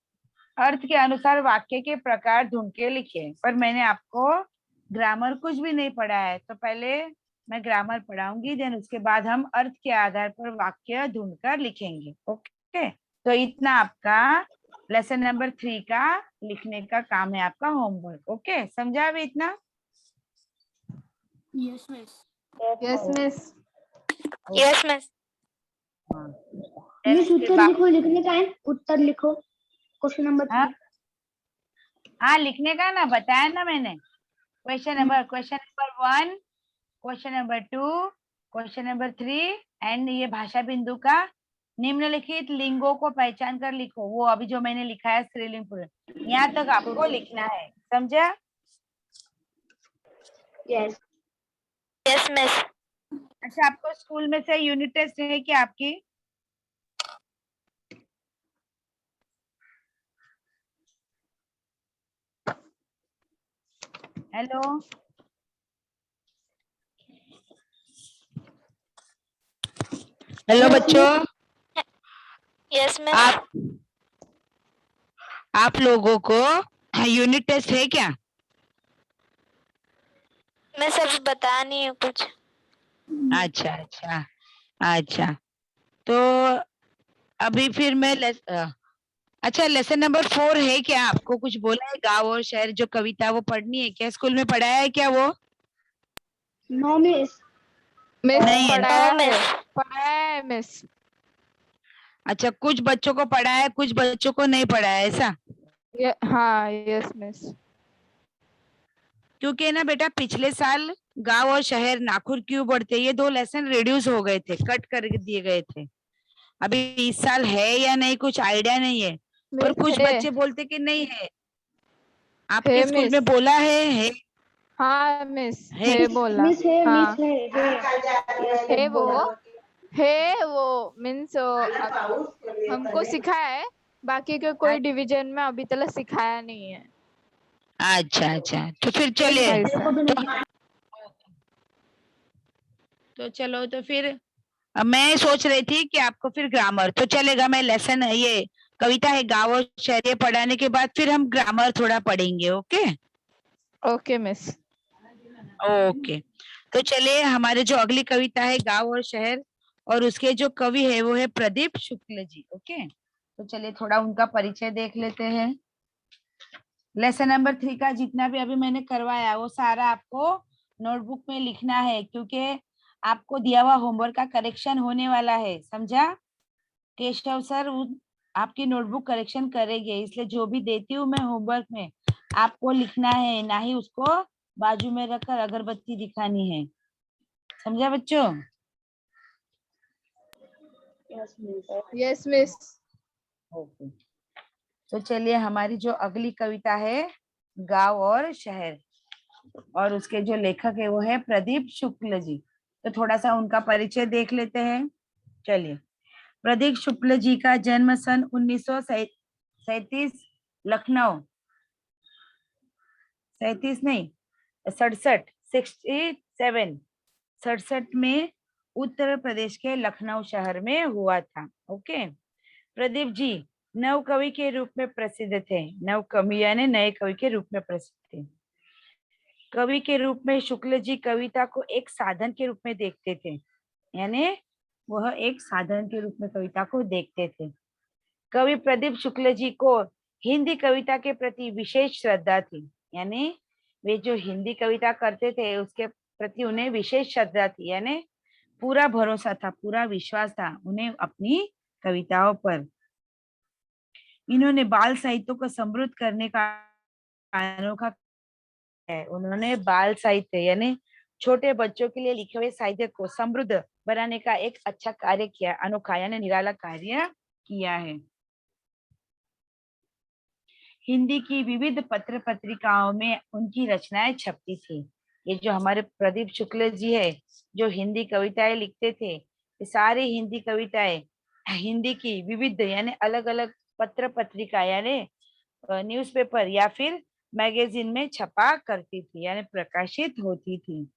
अर्थ के अनुसार वाक्य के प्रकार ढूंढ के लिखे। पर मैंने आपको ग्रामर कुछ भी नहीं पढ़ा है, तो पहले मैं ग्रामर पढ़ाऊंगी, देन उसके बाद हम अर्थ के आधार पर वाक्य ढूंढकर लिखेंगे। ओके, तो इतना आपका लेसन नंबर 3 का लिखने का काम है, आपका होमवर्क। ओके, समझा अभी इतना? Yes, miss. Yes, miss. Yes, miss. Then miss उसके उत्तर बाद लिखो, लिखने का है, उत्तर लिखो, क्वेश्चन नंबर हाँ 3। हाँ, लिखने का ना बताया ना मैंने। Question number 1, question number 2, question number 3 and ये भाषा बिंदु का निम्नलिखित लिंगों को पहचान कर लिखो। वो अभी जो मैंने लिखा है स्त्रीलिंग पुल्लिंग, यहाँ तक आपको लिखना है, समझा? यस। Yes, miss. अच्छा, आपको स्कूल में से यूनिट टेस्ट है क्या आपकी? हेलो, हेलो बच्चों, Yes, miss. आप लोगों को यूनिट टेस्ट है क्या? मैं सब बता नहीं हूँ कुछ। अच्छा अच्छा अच्छा, तो अभी फिर मैं अच्छा, लेसन नंबर 4 है क्या? आपको कुछ बोला है? गांव और शहर जो कविता वो पढ़नी है क्या? स्कूल में पढ़ाया है क्या वो? No miss. मिस नहीं है ना? पढ़ाया है मिस। अच्छा, कुछ बच्चों को पढ़ाया है, कुछ बच्चों को नहीं पढ़ाया है, ऐसा? हाँ, यस मिस। क्योंकि ना बेटा, पिछले साल गांव और शहर नाखुर क्यों बढ़ते, ये 2 लेसन रिड्यूस हो गए थे, कट कर दिए गए थे। अभी इस साल है या नहीं कुछ आइडिया नहीं है, और मिस कुछ है। बच्चे बोलते कि नहीं है। आपके है स्कूल मिस। में बोला है? हाँ मिस, है है बोला। मिस है, हाँ, मिस है। है वो मीन्स हमको सिखाया है, बाकी के कोई डिवीजन में अभी तक सिखाया नहीं है। अच्छा अच्छा, तो फिर चलिए, ऐसा। तो चलो, तो फिर अब मैं सोच रही थी कि आपको फिर ग्रामर तो चलेगा, मैं लेसन ये कविता है गांव और शहर ये पढ़ाने के बाद फिर हम ग्रामर थोड़ा पढ़ेंगे। Okay okay miss. ओके, तो चलिए, हमारे जो अगली कविता है गांव और शहर, और उसके जो कवि है वो है प्रदीप शुक्ल जी। ओके, तो चलिए थोड़ा उनका परिचय देख लेते हैं। लेसन नंबर 3 का जितना भी अभी मैंने करवाया वो सारा आपको नोटबुक में लिखना है, क्योंकि आपको दिया हुआ होमवर्क का करेक्शन होने वाला है, समझा? केशव सर आपकी नोटबुक करेक्शन करेंगे, इसलिए जो भी देती हूँ मैं होमवर्क में आपको लिखना है, ना ही उसको बाजू में रखकर अगरबत्ती दिखानी है, समझा बच्चों? Yes miss. ओके, तो चलिए, हमारी जो अगली कविता है गांव और शहर, और उसके जो लेखक है वो है प्रदीप शुक्ल जी। तो थोड़ा सा उनका परिचय देख लेते हैं। चलिए, प्रदीप शुक्ल जी का जन्म सन 1937 लखनऊ, 37 नहीं 67, 67 में उत्तर प्रदेश के लखनऊ शहर में हुआ था। ओके, प्रदीप जी नव कवि के रूप में प्रसिद्ध थे, नव कवि यानी नए कवि के रूप में प्रसिद्ध थे। कवि के रूप में शुक्ल जी कविता को एक साधन के रूप में देखते थे, यानी वह एक साधन के रूप में कविता को देखते थे। कवि प्रदीप शुक्ल जी को हिंदी कविता के प्रति विशेष श्रद्धा थी, यानी वे जो हिंदी कविता करते थे उसके प्रति उन्हें विशेष श्रद्धा थी, यानी पूरा भरोसा था, पूरा विश्वास था उन्हें अपनी कविताओं पर। इन्होंने बाल साहित्य को समृद्ध करने का अनोखा है। उन्होंने बाल साहित्य यानी छोटे बच्चों के लिए लिखे हुए साहित्य को समृद्ध बनाने का एक अच्छा कार्य किया, अनोखा यानी निराला कार्य किया है। हिंदी की विविध पत्र पत्रिकाओं में उनकी रचनाएं छपती थी। ये जो हमारे प्रदीप शुक्ल जी है, जो हिंदी कविताएं लिखते थे, ये सारी हिंदी कविताएं हिंदी की विविध यानी अलग अलग पत्र पत्रिका यानी न्यूज़पेपर या फिर मैगजीन में छपा करती थी, यानी प्रकाशित होती थी।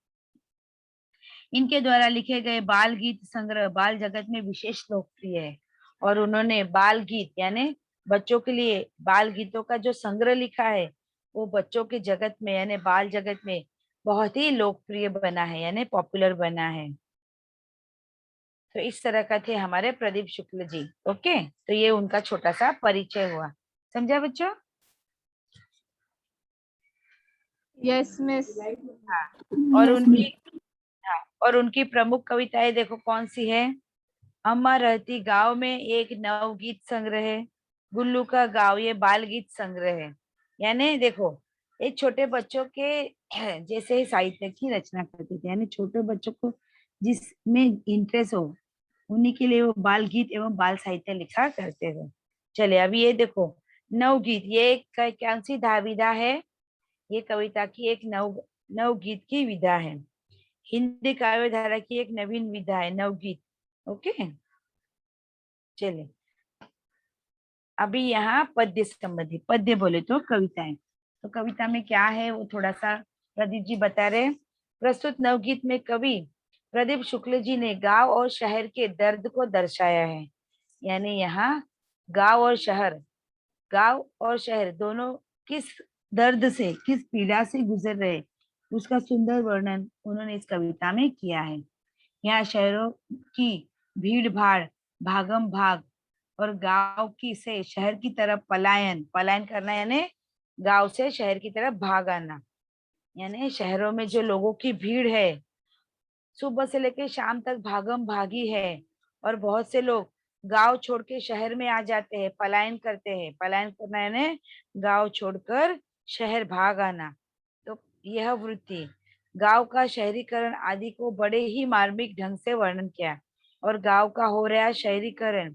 इनके द्वारा लिखे गए बाल गीत संग्रह बाल जगत में विशेष लोकप्रिय है, और उन्होंने बाल गीत यानी बच्चों के लिए बाल गीतों का जो संग्रह लिखा है वो बच्चों के जगत में यानी बाल जगत में बहुत ही लोकप्रिय बना है यानी पॉपुलर बना है। तो इस तरह का थे हमारे प्रदीप शुक्ल जी। ओके, तो ये उनका छोटा सा परिचय हुआ। समझा बच्चों? Yes miss. और उनकी हाँ, और उनकी प्रमुख कविताएं देखो कौन सी है। अम्मा रहती गांव में एक नवगीत संग्रह है, गुल्लू का गाँव ये बाल गीत संग्रह है। यानी देखो एक छोटे बच्चों के जैसे ही साहित्य की रचना करते थे, यानी छोटे बच्चों को जिसमें इंटरेस्ट हो उन्हीं के लिए वो बाल गीत एवं बाल साहित्य लिखा करते थे। चलिए अभी ये देखो नवगीत, ये कौन सी विधा है? ये कविता की एक नवगीत की विधा है। हिंदी काव्य धारा की एक नवीन विधा है नवगीत। ओके, चलिए अभी यहाँ पद्य संबंधी, पद्य बोले तो कविताएं, तो कविता में क्या है वो थोड़ा सा प्रदीप जी बता रहे। प्रस्तुत नवगीत में कवि प्रदीप शुक्ल जी ने गांव और शहर के दर्द को दर्शाया है। यानी यहाँ गांव और शहर दोनों किस दर्द से, किस पीड़ा से गुजर रहे, उसका सुंदर वर्णन उन्होंने इस कविता में किया है। यहाँ शहरों की भीड़ भाड़, भागम भाग और गांव की से शहर की तरफ पलायन करना, यानी गांव से शहर की तरफ भाग आना। यानी शहरों में जो लोगों की भीड़ है सुबह से लेकर शाम तक भागम भागी है, और बहुत से लोग गांव छोड़ के शहर में आ जाते हैं, पलायन करते हैं। पलायन करना यानी गांव छोड़कर शहर भाग आना। तो यह वृत्ति गांव का शहरीकरण आदि को बड़े ही मार्मिक ढंग से वर्णन किया, और गांव का हो रहा शहरीकरण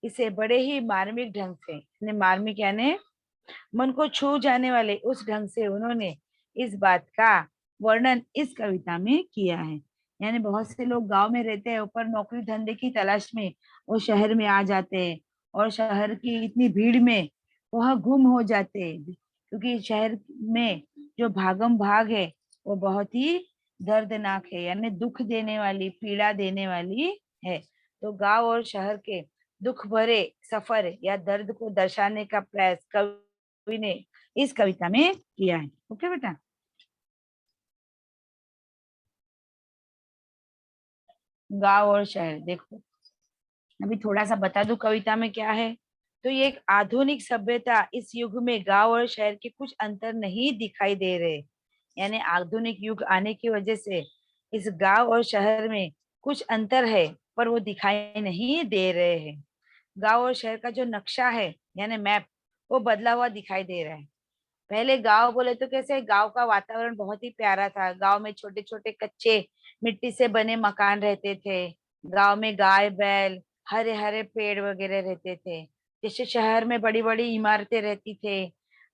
इसे बड़े ही मार्मिक ढंग से, मार्मिक यानी मन को छू जाने वाले उस ढंग से उन्होंने इस बात का वर्णन इस कविता में किया है। यानी बहुत से लोग गांव में रहते हैं, ऊपर नौकरी धंधे की तलाश में वो शहर में आ जाते हैं, और शहर की इतनी भीड़ में वह गुम हो जाते हैं, क्योंकि शहर में जो भागम भाग है वो बहुत ही दर्दनाक है, यानी दुख देने वाली, पीड़ा देने वाली है। तो गांव और शहर के दुख भरे सफर या दर्द को दर्शाने का प्रयास कवि ने इस कविता में किया है। ओके बेटा, गांव और शहर देखो अभी थोड़ा सा बता दूं कविता में क्या है। तो ये एक आधुनिक सभ्यता इस युग में गांव और शहर के कुछ अंतर नहीं दिखाई दे रहे, यानी आधुनिक युग आने की वजह से इस गांव और शहर में कुछ अंतर है पर वो दिखाई नहीं दे रहे हैं। गांव और शहर का जो नक्शा है यानी मैप वो बदला हुआ दिखाई दे रहा है। पहले गांव बोले तो कैसे, गांव का वातावरण बहुत ही प्यारा था। गांव में छोटे छोटे कच्चे मिट्टी से बने मकान रहते थे। गांव में गाय बैल, हरे हरे पेड़ वगैरह रहते थे। जैसे शहर में बड़ी बड़ी इमारतें रहती थे,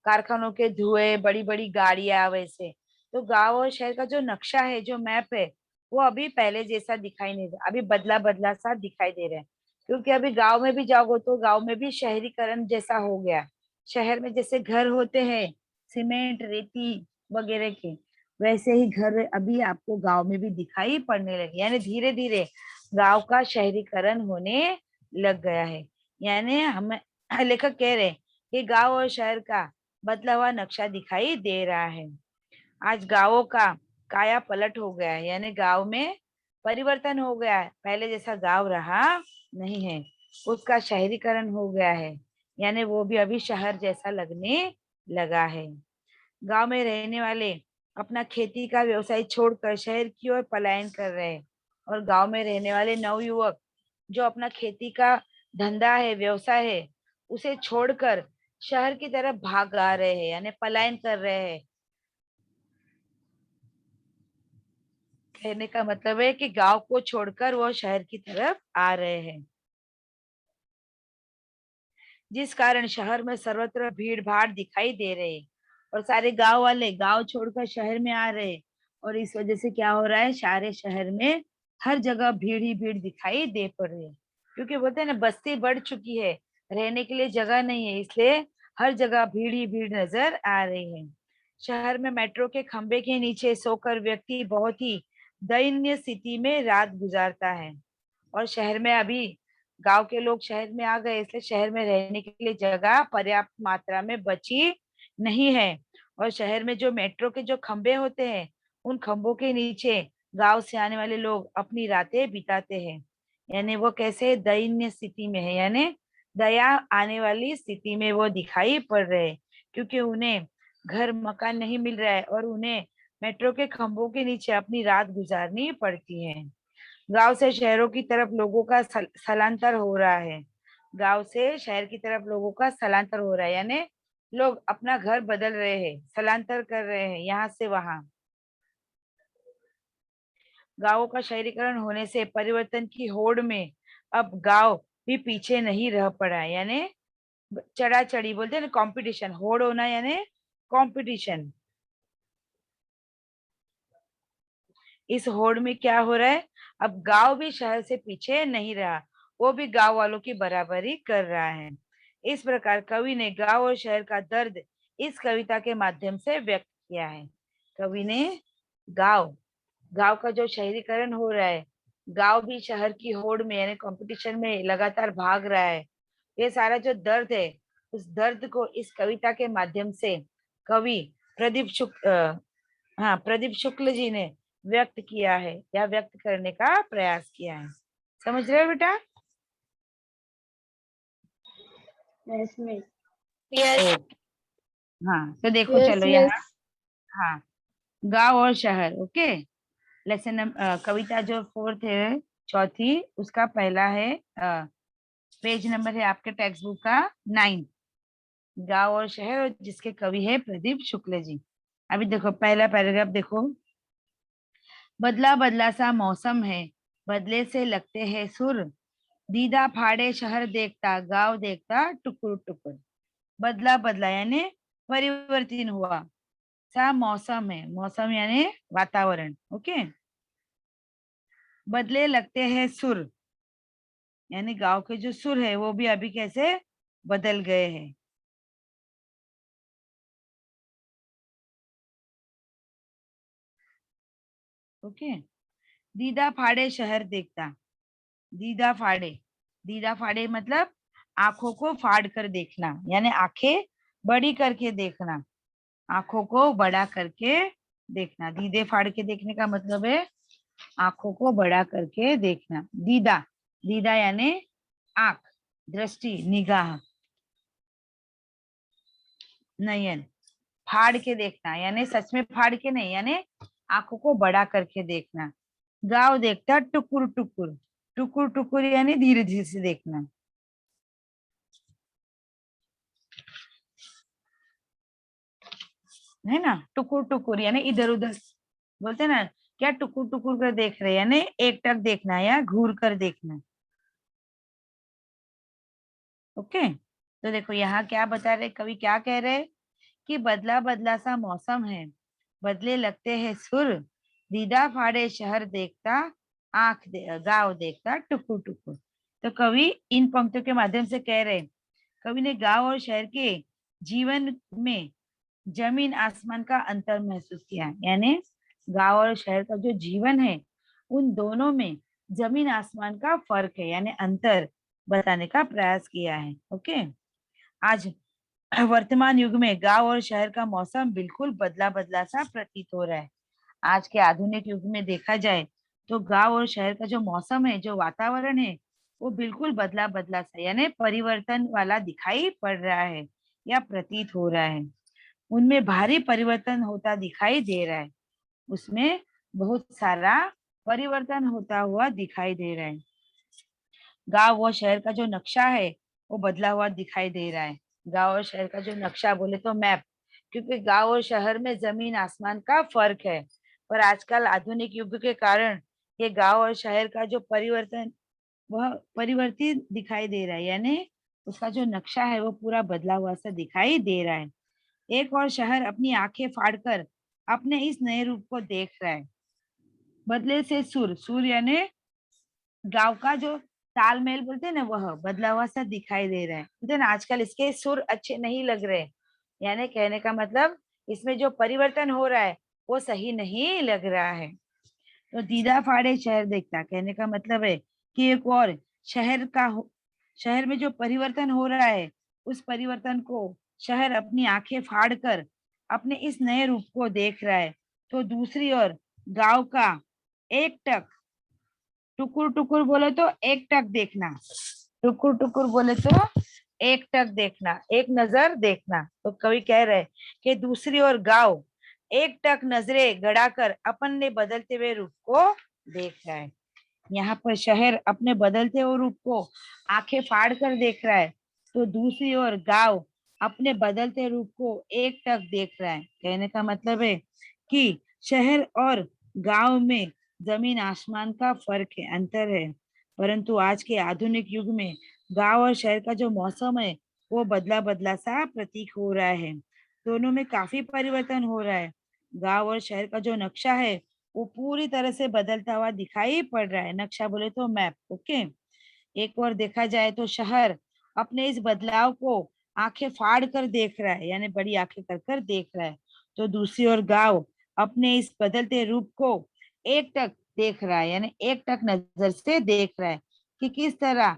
कारखानों के धुएं, बड़ी बड़ी गाड़ियां, वैसे तो गांव और शहर का जो नक्शा है, जो मैप है, वो अभी पहले जैसा दिखाई नहीं दे, अभी बदला बदला सा दिखाई दे रहा है। क्योंकि अभी गांव में भी जाओगे तो गांव में भी शहरीकरण जैसा हो गया। शहर में जैसे घर होते हैं सीमेंट रेती वगैरह के, वैसे ही घर अभी आपको गांव में भी दिखाई पड़ने लगे। यानी धीरे धीरे गांव का शहरीकरण होने लग गया है। यानी हम लेखक कह रहे हैं कि गांव और शहर का बदला हुआ नक्शा दिखाई दे रहा है। आज गांवों का काया पलट हो गया है, यानी गांव में परिवर्तन हो गया है। पहले जैसा गांव रहा नहीं है, उसका शहरीकरण हो गया है, यानी वो भी अभी शहर जैसा लगने लगा है। गांव में रहने वाले अपना खेती का व्यवसाय छोड़कर शहर की ओर पलायन कर रहे हैं, और गांव में रहने वाले नवयुवक जो अपना खेती का धंधा है, व्यवसाय है, उसे छोड़कर शहर की तरफ भाग आ रहे हैं, यानी पलायन कर रहे हैं। कहने का मतलब है कि गांव को छोड़कर वो शहर की तरफ आ रहे हैं, जिस कारण शहर में सर्वत्र भीड़ भाड़ दिखाई दे रहे हैं, और सारे गांव वाले गांव छोड़कर शहर में आ रहे हैं। और इस वजह से क्या हो रहा है, सारे शहर में हर जगह भीड़ ही भीड़ दिखाई दे पड़ रही है। क्योंकि बोलते हैं ना, बस्ती बढ़ चुकी है, रहने के लिए जगह नहीं है, इसलिए हर जगह भीड़ ही भीड़ नजर आ रही है। शहर में मेट्रो के खंभे के नीचे सोकर व्यक्ति बहुत ही दयनीय स्थिति में रात गुजारता है। और शहर में अभी गांव के लोग शहर में आ गए, इसलिए शहर में रहने के लिए जगह पर्याप्त मात्रा में बची नहीं है। और शहर में जो मेट्रो के जो खंभे होते हैं, उन खंभों के नीचे गांव से आने वाले लोग अपनी रातें बिताते हैं। यानी वो कैसे दयनीय स्थिति में है, यानी दया आने वाली स्थिति में वो दिखाई पड़ रहे हैं, क्योंकि उन्हें घर मकान नहीं मिल रहा है और उन्हें मेट्रो के खंभों के नीचे अपनी रात गुजारनी पड़ती है। गांव से शहरों की तरफ लोगों का स्थलांतर हो रहा है। गांव से शहर की तरफ लोगों का स्थलांतर हो रहा है, यानी लोग अपना घर बदल रहे हैं, स्थलांतर कर रहे हैं यहाँ से वहां। गांवों का शहरीकरण होने से परिवर्तन की होड़ में अब गांव भी पीछे नहीं रह पड़ा है। यानी चढ़ा चढ़ी बोलते हैं ना, कंपटीशन, होड़ होना यानी कंपटीशन। इस होड़ में क्या हो रहा है, अब गांव भी शहर से पीछे नहीं रहा, वो भी गांव वालों की बराबरी कर रहा है। इस प्रकार कवि ने गांव और शहर का दर्द इस कविता के माध्यम से व्यक्त किया है। कवि ने गांव का जो शहरीकरण हो रहा है, गांव भी शहर की होड़ में यानी कंपटीशन में लगातार भाग रहा है, ये सारा जो दर्द है, उस दर्द को इस कविता के माध्यम से कवि प्रदीप शुक्ल जी ने व्यक्त किया है या व्यक्त करने का प्रयास किया है। समझ रहे हो बेटा? Yes miss. ओके, हाँ तो देखो Yes, चलो miss. यहाँ, हाँ गांव और शहर। ओके, लेसन कविता जो 4th है, चौथी, उसका पहला है, पेज नंबर है आपके टेक्स्ट बुक का 9, गांव और शहर, और जिसके कवि है प्रदीप शुक्ल जी। अभी देखो पहला पैराग्राफ देखो। बदला बदला सा मौसम है, बदले से लगते हैं सुर, दीदा फाड़े शहर देखता, गांव देखता टुकुर टुकुर। बदला बदला यानी परिवर्तन हुआ, सा मौसम है, मौसम यानी वातावरण। ओके, बदले लगते हैं सुर, यानी गांव के जो सुर है वो भी अभी कैसे बदल गए हैं। ओके, दीदा फाड़े शहर देखता, दीदा फाड़े मतलब आंखों को फाड़ कर देखना, यानी आंखें बड़ी करके देखना, आंखों को बड़ा करके देखना। दीदे फाड़ के देखने का मतलब है आंखों को बड़ा करके देखना। दीदा, दीदा यानी आंख, दृष्टि, निगाह, नयन। फाड़ के देखना यानी सच में फाड़ के नहीं, यानी आंखों को बड़ा करके देखना। गांव देखता टुकुर टुकुर, टुकुर टुकुर यानी धीरे धीरे से देखना। है ना, टुकुर टुकुर यानी इधर उधर, बोलते ना क्या टुकुर टुकुर कर देख रहे, यानी एकटक देखना या घूर कर देखना। ओके, तो देखो यहाँ क्या बता रहे कवि, क्या कह रहे कि बदला बदला सा मौसम है, बदले लगते हैं सुर, दीदा फाड़े शहर देखता, गांव देखता टुकुर टुकुर। तो कवि इन पंक्तियों के माध्यम से कह रहे, कवि ने गांव और शहर के जीवन में जमीन आसमान का अंतर महसूस किया, यानी गांव और शहर का जो जीवन है उन दोनों में जमीन आसमान का फर्क है, यानी अंतर बताने का प्रयास किया है। ओके, आज वर्तमान युग में गांव और शहर का मौसम बिल्कुल बदला बदला सा प्रतीत हो रहा है। आज के आधुनिक युग में देखा जाए तो गांव और शहर का जो मौसम है, जो वातावरण है, वो बिल्कुल बदला बदला सा यानी परिवर्तन वाला दिखाई पड़ रहा है या प्रतीत हो रहा है। उनमें भारी परिवर्तन होता दिखाई दे रहा है, उसमें बहुत सारा परिवर्तन होता हुआ दिखाई दे रहा है। गांव व शहर का जो नक्शा है वो बदला हुआ दिखाई दे रहा है। गांव और शहर का जो नक्शा बोले तो मैप, क्योंकि गांव और शहर में जमीन आसमान का फर्क है, पर आजकल आधुनिक युग के कारण ये गांव और शहर का जो परिवर्तन, वह परिवर्तित दिखाई दे रहा है, यानी उसका जो नक्शा है वो पूरा बदला हुआ सा दिखाई दे रहा है। एक और शहर अपनी आंखें फाड़कर अपने इस नए रूप को देख रहा है। बदले से सुर, सुर यानी गांव का जो तालमेल बोलते हैं ना, वह बदला हुआ सा दिखाई दे रहा है। बोलते ना आजकल इसके सुर अच्छे नहीं लग रहे, यानी कहने का मतलब इसमें जो परिवर्तन हो रहा है वो सही नहीं लग रहा है। तो दीदा फाड़े शहर देखता, कहने का मतलब है कि एक और शहर में जो परिवर्तन हो रहा है उस परिवर्तन को शहर अपनी आंखें फाड़ कर अपने इस नए रूप को देख रहा है, तो दूसरी ओर गांव का एक टक टुकुर टुकुर बोले तो एक टक देखना, टुकुर टुकुर बोले तो एक टक देखना, एक नजर देखना। तो कवि कह रहे कि दूसरी ओर गांव एक टक नजरें गड़ाकर अपने बदलते हुए रूप को देख रहा है। यहाँ पर शहर अपने बदलते हुए रूप को आंखें फाड़ कर देख रहा है, तो दूसरी ओर गांव अपने बदलते रूप को एक टक देख रहा है। कहने का मतलब है कि शहर और गांव में जमीन आसमान का फर्क है, अंतर है। परंतु आज के आधुनिक युग में गांव और शहर का जो मौसम है वो बदला बदला सा प्रतीक हो रहा है। दोनों में काफी परिवर्तन हो रहा है। गांव और शहर का जो नक्शा है वो पूरी तरह से बदलता हुआ दिखाई पड़ रहा है। नक्शा बोले तो मैप। ओके, एक और देखा जाए तो शहर अपने इस बदलाव को आंखें फाड़ कर देख रहा है, यानी बड़ी आंखें कर कर देख रहा है, तो दूसरी ओर गांव अपने इस बदलते रूप को एक टक देख रहा है, यानी एक टक नजर से देख रहा है कि किस तरह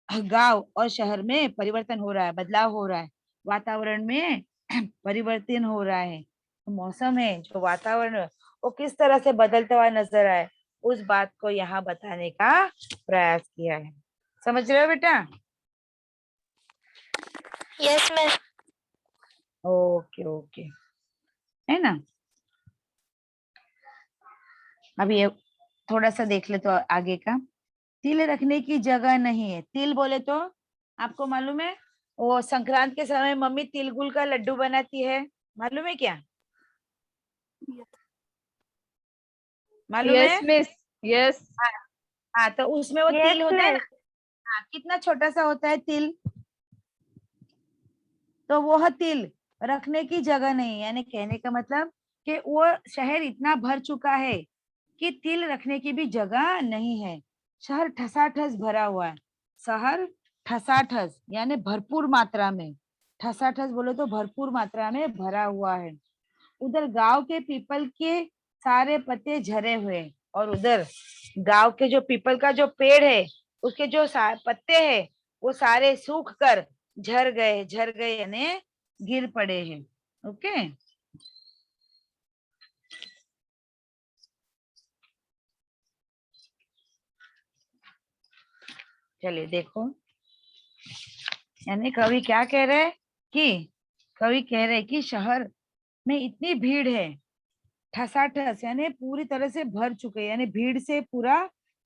गांव और शहर में परिवर्तन हो रहा है, बदलाव हो रहा है, वातावरण में परिवर्तन हो रहा है। मौसम है, जो वातावरण है, वो किस तरह से बदलता हुआ नजर आए, उस बात को यहाँ बताने का प्रयास किया है। समझ रहे हो बेटा? Yes miss. ओके ओके, है ना। अब ये थोड़ा सा देख ले तो आगे का। तिल रखने की जगह नहीं है। तिल बोले तो आपको मालूम है, वो संक्रांत के समय मम्मी तिल गुल का लड्डू बनाती है, मालूम है क्या? मालूम यस है? Miss, yes. हाँ, तो उसमें वो तिल होता है ना, हाँ, कितना छोटा सा होता है तिल, तो वह तिल रखने की जगह नहीं, यानी कहने का मतलब कि वो शहर इतना भर चुका है कि तिल रखने की भी जगह नहीं है। शहर ठसाठस भरा हुआ है। शहर ठसाठस यानी भरपूर मात्रा में, ठसाठस बोलो तो भरपूर मात्रा में भरा हुआ है। उधर गांव के पीपल के सारे पत्ते झरे हुए, और उधर गांव के जो पीपल का जो पेड़ है उसके जो पत्ते हैं वो सारे सूख कर झर गए यानी गिर पड़े हैं। ओके, चलिए देखो, यानी कवि क्या कह रहे हैं कि कवि कह रहे हैं कि शहर में इतनी भीड़ है, ठसाठस यानी पूरी तरह से भर चुके, यानी भीड़ से पूरा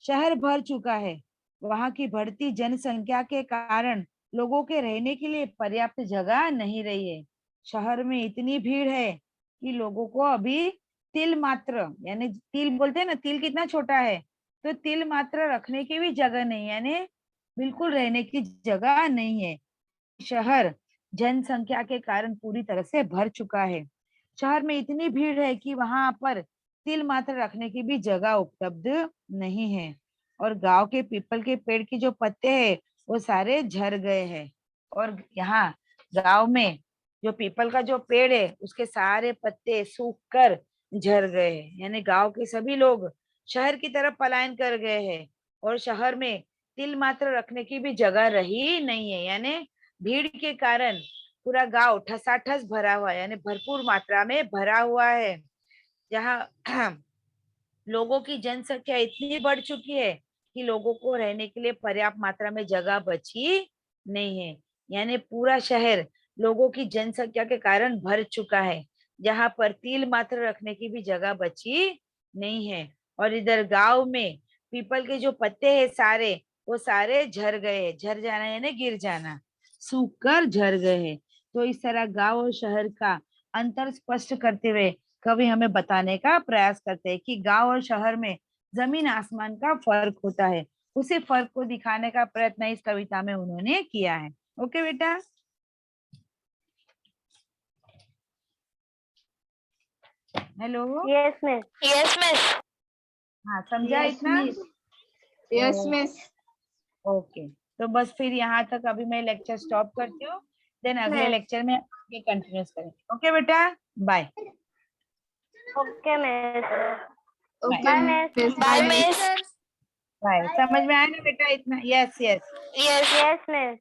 शहर भर चुका है। वहां की बढ़ती जनसंख्या के कारण लोगों के रहने के लिए पर्याप्त जगह नहीं रही है। शहर में इतनी भीड़ है कि लोगों को अभी तिल मात्र, यानी तिल बोलते हैं ना, तिल कितना छोटा है, तो तिल मात्र रखने की भी जगह नहीं, यानी बिल्कुल रहने की जगह नहीं है। शहर जनसंख्या के कारण पूरी तरह से भर चुका है। शहर में इतनी भीड़ है कि वहां पर तिल मात्र रखने की भी जगह उपलब्ध नहीं है, और गांव के पीपल के पेड़ की जो पत्ते हैं वो सारे झड़ गए हैं, और यहाँ गांव में जो पीपल का जो पेड़ है उसके सारे पत्ते सूख कर झड़ गए हैं, यानी गांव के सभी लोग शहर की तरफ पलायन कर गए हैं, और शहर में तिल मात्र रखने की भी जगह रही नहीं है, यानी भीड़ के कारण पूरा गांव ठसाठस भरा हुआ है, यानी भरपूर मात्रा में भरा हुआ है। जहाँ लोगों की जनसंख्या इतनी बढ़ चुकी है कि लोगों को रहने के लिए पर्याप्त मात्रा में जगह बची नहीं है, यानी पूरा शहर लोगों की जनसंख्या के कारण भर चुका है, जहाँ पर तिल मात्र रखने की भी जगह बची नहीं है। और इधर गांव में पीपल के जो पत्ते हैं सारे, वो सारे झड़ गए, झड़ जाना यानी गिर जाना, सूख कर झड़ गए हैं। तो इस तरह गांव और शहर का अंतर स्पष्ट करते हुए कवि हमें बताने का प्रयास करते हैं कि गांव और शहर में जमीन आसमान का फर्क होता है। उसी फर्क को दिखाने का प्रयत्न इस कविता में उन्होंने किया है। ओके बेटा, hello, yes miss. Yes miss. हाँ समझा Yes, इतना? miss. Yes miss. ओके, तो बस फिर यहाँ तक अभी मैं लेक्चर स्टॉप करती हूँ, देन अगले लेक्चर में आगे कंटिन्यूस करेंगे। ओके बेटा, bye. Okay miss. Okay bye miss. Miss. Bye miss. Bye. समझ में आया ना बेटा इतना? Yes yes yes miss